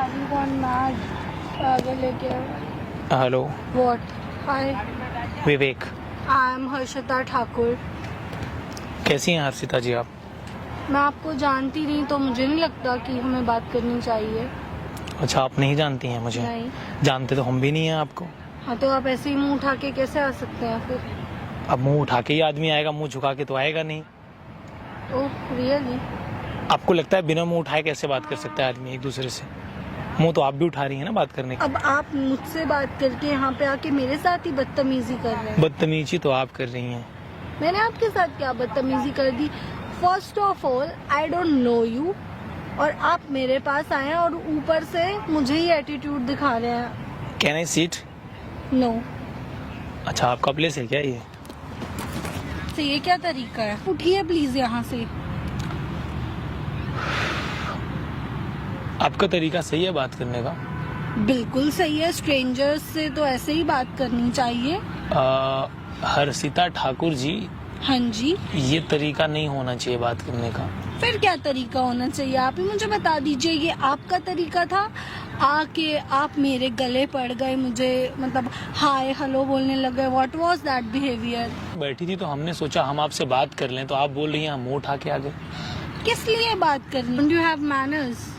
Everyone mad. पागल है क्या? Hello What? Hi. Vivek, I am Harshita Thakur. कैसी हैं हर्षिता जी आप? मैं आपको जानती नहीं तो मुझे नहीं लगता कि हमें बात करनी चाहिए. अच्छा, आप नहीं जानती हैं मुझे? नहीं. जानते तो हम भी नहीं हैं आपको. हाँ तो आप ऐसे ही मुंह उठा के कैसे आ सकते हैं फिर? अब मुंह उठा के ही आदमी आएगा, मुंह झुका के तो आएगा नहीं. Oh really? आपको लगता है बिना मुंह उठाए कैसे बात कर सकता है आदमी एक दूसरे से? मुंह तो आप भी उठा रही हैं ना बात करने की. अब आप मुझसे बात करके यहाँ पे आके मेरे साथ ही बदतमीजी कर रहे हैं. बदतमीजी तो आप कर रही हैं. मैंने आपके साथ क्या बदतमीजी कर दी? First of all I don't know you और आप मेरे पास आए हैं और ऊपर से मुझे ही एटीट्यूड दिखा रहे हैं. Can I seat? नो. अच्छा, आपका प्लेस है क्या ये? तो ये क्या तरीका है? उठिए प्लीज यहाँ से. आपका तरीका सही है बात करने का? बिल्कुल सही है. स्ट्रेंजर्स से तो ऐसे ही बात करनी चाहिए. हर्षिता ठाकुर जी, हाँ जी. ये तरीका नहीं होना चाहिए बात करने का. फिर क्या तरीका होना चाहिए? आप ही मुझे बता दीजिए. ये आपका तरीका था आके आप मेरे गले पड़ गए, मुझे मतलब हाय हेलो बोलने लगे. What was that behaviour? बैठी थी तो हमने सोचा हम आपसे बात कर लें, तो आप बोल रही हैं हम मुंह उठा के आ गए. किस लिए बात करनी? Do you have manners?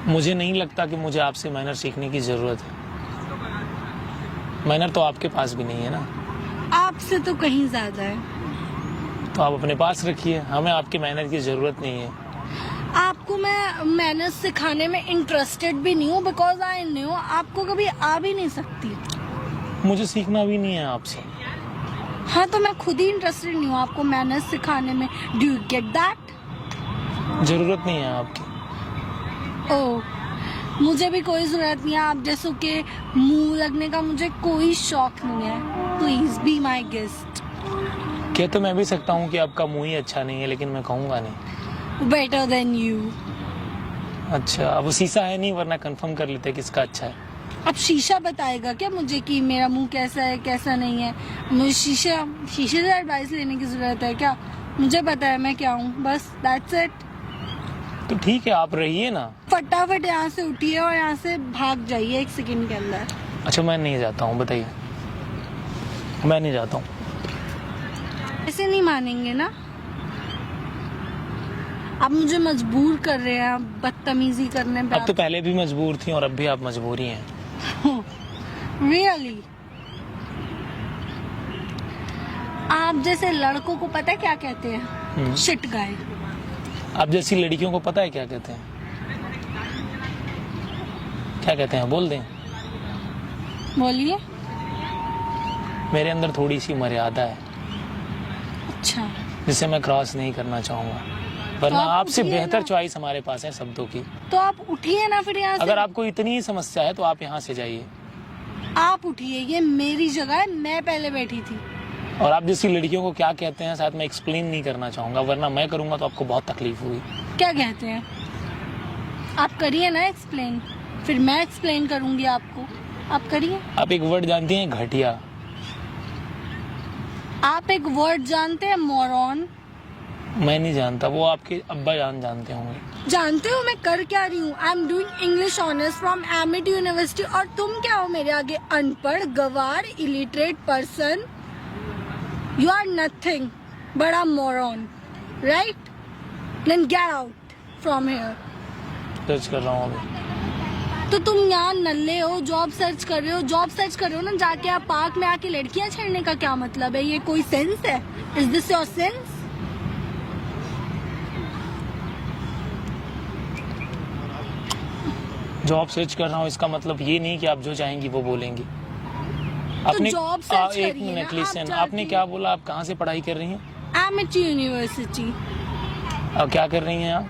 मुझे नहीं लगता कि मुझे आपसे मैनर सीखने की जरूरत है. मैनर तो आपके पास भी नहीं है ना. आपसे तो कहीं ज्यादा है. तो आप अपने पास रखिए, हमें आपके मैनर की जरूरत नहीं है. आपको मैं मैनर्स सिखाने में इंटरेस्टेड भी नहीं हूँ बिकॉज आई न्यू आपको कभी आ भी नहीं सकती. मुझे सीखना भी नहीं है आपसे. हाँ तो मैं खुद ही इंटरेस्टेड नहीं हूँ आपको मैनर्स सिखाने में. Do you get that? जरूरत नहीं है आपकी. ओह, मुझे भी कोई जरूरत नहीं है. आप जैसों के मुंह लगने का मुझे कोई शौक नहीं है. Please be my guest. कह तो मैं भी सकता हूँ कि आपका मुंह ही अच्छा नहीं है, लेकिन मैं कहूँगा नहीं. Better than you. अच्छा, अब वो शीशा है नहीं, वरना कंफर्म कर लेते किसका अच्छा है. अब शीशा बताएगा क्या मुझे कि मेरा मुंह कैसा है कैसा नहीं है? मुझे शीशे से एडवाइस लेने की जरूरत है क्या? मुझे पता है मैं क्या हूँ, बस दैट्स इट. तो ठीक है, आप रहिए ना. फटाफट यहाँ से उठिए और यहाँ से भाग जाइए 1 सेकंड के अंदर. अच्छा, मैं नहीं जाता हूँ, बताइए. मैं नहीं जाता हूँ. ऐसे नहीं मानेंगे ना? आप मुझे मजबूर कर रहे हैं बदतमीजी करने पे. अब तो पहले भी मजबूर थी और अब भी आप मजबूरी हैं. रियली? आप जैसे लड़कों को पता है क्या कहते हैं? शिट गाय. आप जैसी लड़कियों को पता है क्या कहते हैं? क्या कहते हैं, बोल दें. बोलिए. मेरे अंदर थोड़ी सी मर्यादा है अच्छा. जिसे मैं क्रॉस नहीं करना चाहूंगा, वरना आप आपसे उठिए बेहतर ना. चॉइस हमारे पास है शब्दों की. तो आप उठिए ना फिर यहाँ से. अगर आपको इतनी ही समस्या है तो आप यहाँ से जाइए. आप उठिए, ये मेरी जगह है, मैं पहले बैठी थी. और आप जैसी लड़कियों को क्या कहते हैं शायद मैं एक्सप्लेन नहीं करना चाहूंगा, वरना मैं करूंगा तो आपको बहुत तकलीफ होगी. क्या कहते हैं? आप करिए ना एक्सप्लेन, फिर मैं एक्सप्लेन करूंगी आपको. आप करिए. आप एक वर्ड जानती हैं, घटिया. आप एक वर्ड जानते हैं? मोरॉन. मैं नहीं जानता, वो आपके अब्बा जान जानते होंगे. जानते हो मैं कर क्या रही हूँ? I am doing English honours from Amity University. और तुम क्या हो मेरे आगे? अनपढ़, गवार, illiterate person. You are nothing but a moron, right? Then get out from here. Search कर रहा हूँ अभी. तो तुम यहाँ नल्ले हो, जॉब सर्च कर रहे हो. जॉब सर्च कर रहे हो ना जाके. आप पार्क में आके लड़कियां छेड़ने का क्या मतलब है? ये कोई सेंस है? Is this your sense? Job search कर रहा हूँ इसका मतलब ये नहीं कि आप जो चाहेंगी वो बोलेंगी. आपने जॉब सर्च एक करिए मिनट ना, लिसन. आप आपने क्या बोला? आप कहाँ से पढ़ाई कर रही हैं? Amity university. अब क्या कर रही हैं आप?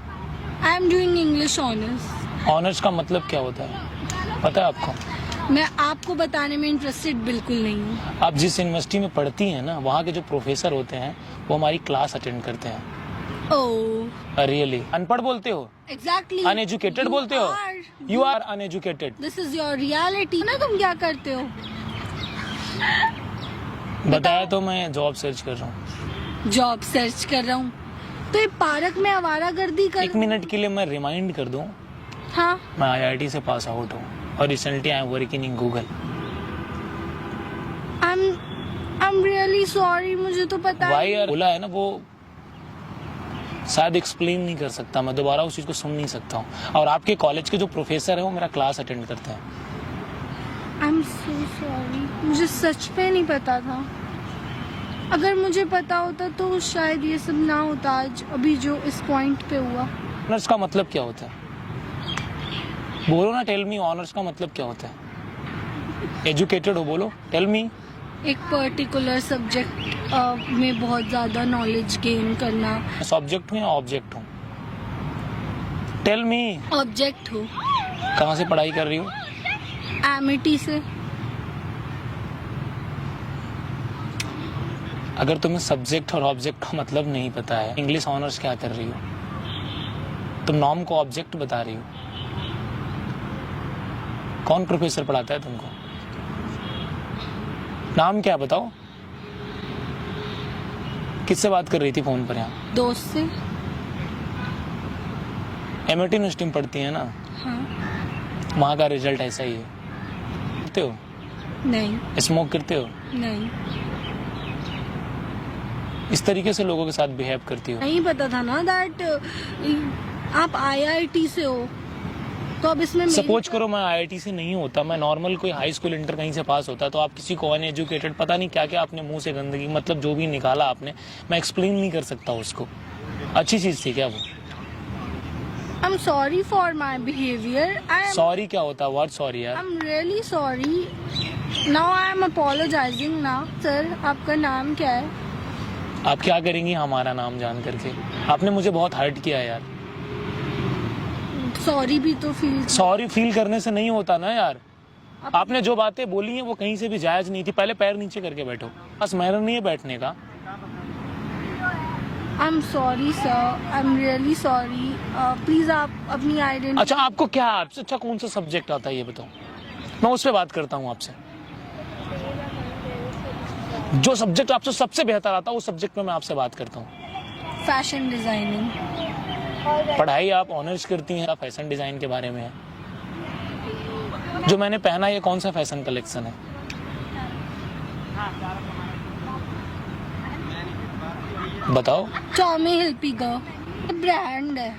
आई am doing English honours. Honours का मतलब क्या होता है, पता है आपको? मैं आपको बताने में इंटरेस्टेड बिल्कुल नहीं हूँ. आप जिस यूनिवर्सिटी में पढ़ती हैं ना, वहाँ के जो प्रोफेसर होते हैं वो हमारी क्लास अटेंड करते हैं. Oh really? अनपढ़ बोलते हो? एग्जैक्टली. अनएजुकेटेड बोलते हो? You are uneducated. This is your reality ना. तुम क्या करते हो? बताया तो मैं जॉब सर्च कर रहा हूँ. जॉब सर्च कर रहा हूँ तो ये पार्क में आवारागर्दी कर. 1 मिनट के लिए मैं रिमाइंड कर दूं, हाँ, मैं IIT से पास आउट हूँ और recently I am working in Google. I'm really sorry, मुझे तो पता भाई ही यार बोला है ना, वो शायद एक्सप्लेन नहीं कर सकता, मैं दोबारा उस चीज़ को सुन नहीं सकता हूँ। और आपके कॉलेज के जो प्रोफेसर है वो मेरा क्लास अटेंड करते हैं। I'm so sorry, मुझे सच में नहीं पता था। अगर मुझे पता होता तो शायद ये सब ना होता आज, अभी जो इस पॉइंट पे हुआ। ऑनर्स का मतलब क्या होता है? बोलो ना, टेल मी, ऑनर्स का मतलब क्या होता है? एजुकेटेड हो, बोलो, टेल मी। एक पर्टिकुलर सब्जेक्ट में बहुत ज़्यादा नॉलेज गेन करना। सब्जेक्ट हूँ या ऑब्जेक्ट हूँ? Tell me. ऑब्जेक्ट हो। कहाँ से पढ़ाई कर रही हो? एमिटी से। अगर तुम्हें सब्जेक्ट और ऑब्जेक्ट का मतलब नहीं पता है, इंग्लिश ऑनर्स क्या कर रही हो? तुम नॉर्म को ऑब्जेक्ट बता रही हो। कौन प्रोफेसर पढ़ाता है तुमको? नाम क्या बताओ? किससे बात कर रही थी फोन पर? यहाँ दोस्त से। एमिटी यूनिवर्सिटी में पढ़ती है ना? हाँ। वहाँ का रिजल्ट ऐसा ही है। करते हो? नहीं। स्मोक करते हो? नहीं। इस तरीके से लोगों के साथ बिहेव करती हो? नहीं पता था ना दैट आप IIT से हो, तो अब इसमें सपोज करो मैं IIT से नहीं होता, मैं नॉर्मल कोई हाई स्कूल इंटर कहीं से पास होता, तो आप किसी को अनएजुकेटेड, पता नहीं क्या क्या आपने मुंह से गंदगी, मतलब जो भी निकाला आपने, मैं एक्सप्लेन नहीं कर सकता उसको। अच्छी चीज थी क्या वो? I'm sorry for my behavior. Sorry क्या होता है? व्हाट सॉरी यार? I'm really sorry. Now I am apologizing now. Sir, आपका नाम क्या है? आप क्या करेंगी हमारा नाम जान करके? आपने मुझे बहुत हर्ट किया यार। सॉरी भी तो फील। सॉरी फील करने से नहीं होता ना यार। आपने जो बातें बोली हैं वो कहीं से भी जायज नहीं थी। पहले पैर नीचे करके बैठो, बस मैनर नहीं है बैठने का। I'm sorry sir. I'm really sorry. Please आप अपनी आइडेंटिटी। अच्छा, आपको क्या आपसे अच्छा कौन सा सब्जेक्ट आता है ये बताओ, मैं उस पर बात करता हूँ आपसे। जो सब्जेक्ट आपसे सबसे बेहतर आता है उस सब्जेक्ट में मैं आपसे बात करता हूँ। Fashion designing. पढ़ाई आप ऑनर्स करती हैं, फैशन डिजाइन के बारे में है। जो मैंने पहना ये कौन सा फैशन कलेक्शन है? बताओ। टॉमी हिल्फिगर ब्रांड है।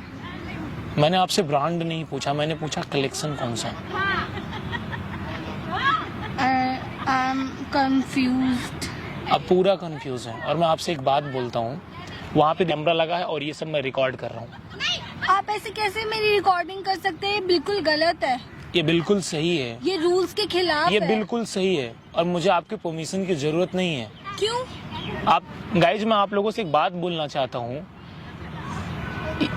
मैंने आपसे ब्रांड नहीं पूछा, मैंने पूछा कलेक्शन कौन सा। I am confused. अब पूरा कंफ्यूज है। और मैं आपसे एक बात बोलता हूँ, वहाँ पे कैमरा लगा है और ये सब मैं रिकॉर्ड कर रहा हूँ। आप ऐसे कैसे मेरी रिकॉर्डिंग कर सकते हैं? ये बिल्कुल गलत है। ये बिल्कुल सही है। ये रूल्स के खिलाफ ये है। बिल्कुल सही है और मुझे आपके परमिशन की जरूरत नहीं है। क्यों? आप गाइज, मैं आप लोगों से एक बात बोलना चाहता हूँ।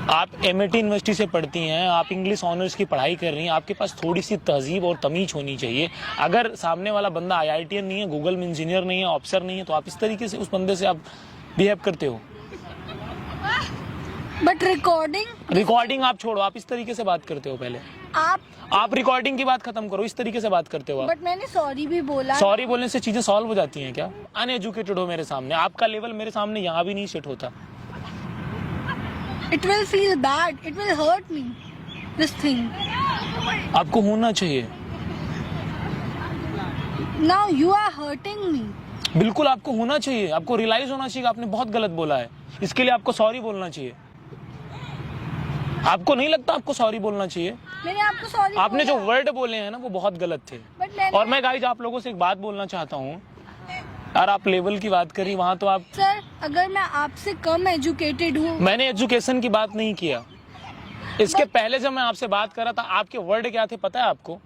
आप एमिटी यूनिवर्सिटी से पढ़ती हैं, आप इंग्लिश ऑनर्स की पढ़ाई कर रही हैं, आपके पास थोड़ी सी तहजीब और तमीज होनी चाहिए। अगर सामने वाला बंदा IITian नहीं है, गूगल में इंजीनियर नहीं है, ऑफिसर नहीं है, तो आप इस तरीके से उस बंदे से आप बिहेव करते हो। बट रिकॉर्डिंग आप छोड़ो, आप इस तरीके से बात करते हो। पहले आप रिकॉर्डिंग की बात खत्म करो, इस तरीके से बात करते हो आप। बट मैंने सॉरी भी बोला। सॉरी बोलने से चीजें सॉल्व हो जाती हैं क्या? अनएजुकेटेड हो मेरे सामने, आपका लेवल मेरे सामने यहाँ भी नहीं सेट होता। It will feel bad. It will hurt me. This thing. आपको होना चाहिए। Now you are hurting me. बिल्कुल आपको होना चाहिए, आपको रियलाइज होना चाहिए कि आपने बहुत गलत बोला है। इसके लिए आपको सॉरी बोलना चाहिए। आपको नहीं लगता आपको सॉरी बोलना चाहिए? मैंने आपको सॉरी आपने जो वर्ड बोले हैं ना वो बहुत गलत थे। और मैं गाइज आप लोगों से एक बात बोलना चाहता हूँ यार, आप लेवल की बात करी, वहाँ तो आप। सर, अगर मैं आपसे कम एजुकेटेड हूँ। मैंने एजुकेशन की बात नहीं किया। इसके पहले जब मैं आपसे बात कर रहा था, आपके वर्ड क्या थे पता है आपको?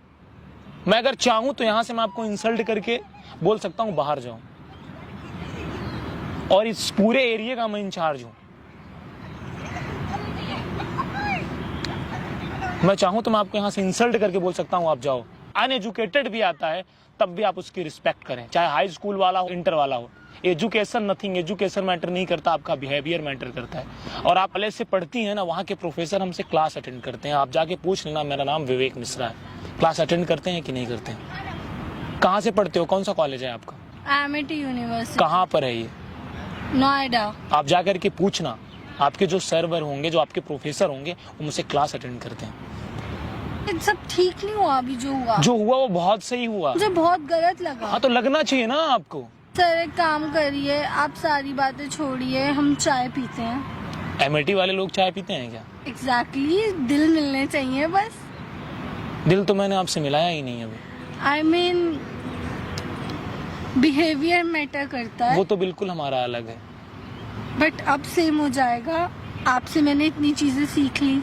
मैं अगर चाहूँ तो यहाँ से मैं आपको इंसल्ट करके बोल सकता हूँ बाहर जाओ, और इस पूरे एरिया का मैं इंचार्ज हूँ। मैं चाहूँ तो मैं आपको यहाँ से इंसल्ट करके बोल सकता हूँ आप जाओ। अनएजुकेटेड भी आता है तब भी आप उसकी रिस्पेक्ट करें, चाहे हाई स्कूल वाला हो, इंटर वाला हो। एजुकेशन नथिंग, एजुकेशन मैटर नहीं करता, आपका बिहेवियर मैटर करता है। और आप कॉलेज से पढ़ती हैं ना, वहाँ के प्रोफेसर हमसे क्लास अटेंड करते हैं। आप जाके पूछ लेना, मेरा नाम विवेक मिश्रा है, क्लास अटेंड करते हैं कि नहीं करते हैं? कहाँ से पढ़ते हो, कौन सा कॉलेज है आपका? Amity university. कहाँ पर है ये? नोएडा। आप जा करके पूछना, आपके जो सर्वर होंगे, जो आपके प्रोफेसर होंगे, वो मुझसे क्लास अटेंड करते हैं। सब ठीक नहीं हुआ अभी जो हुआ। जो हुआ वो बहुत सही हुआ। मुझे बहुत गलत लगा। हाँ तो लगना चाहिए ना आपको। सर एक काम करिए, आप सारी बातें छोड़िए, हम चाय पीते हैं। एमिटी वाले लोग चाय पीते हैं क्या? एग्जैक्टली, दिल मिलने चाहिए बस। दिल तो मैंने आपसे मिलाया ही नहीं अभी। आई मीन बिहेवियर मैटर करता है। वो तो बिल्कुल हमारा अलग है। बट अब सेम हो जाएगा। आपसे मैंने इतनी चीजें सीख ली।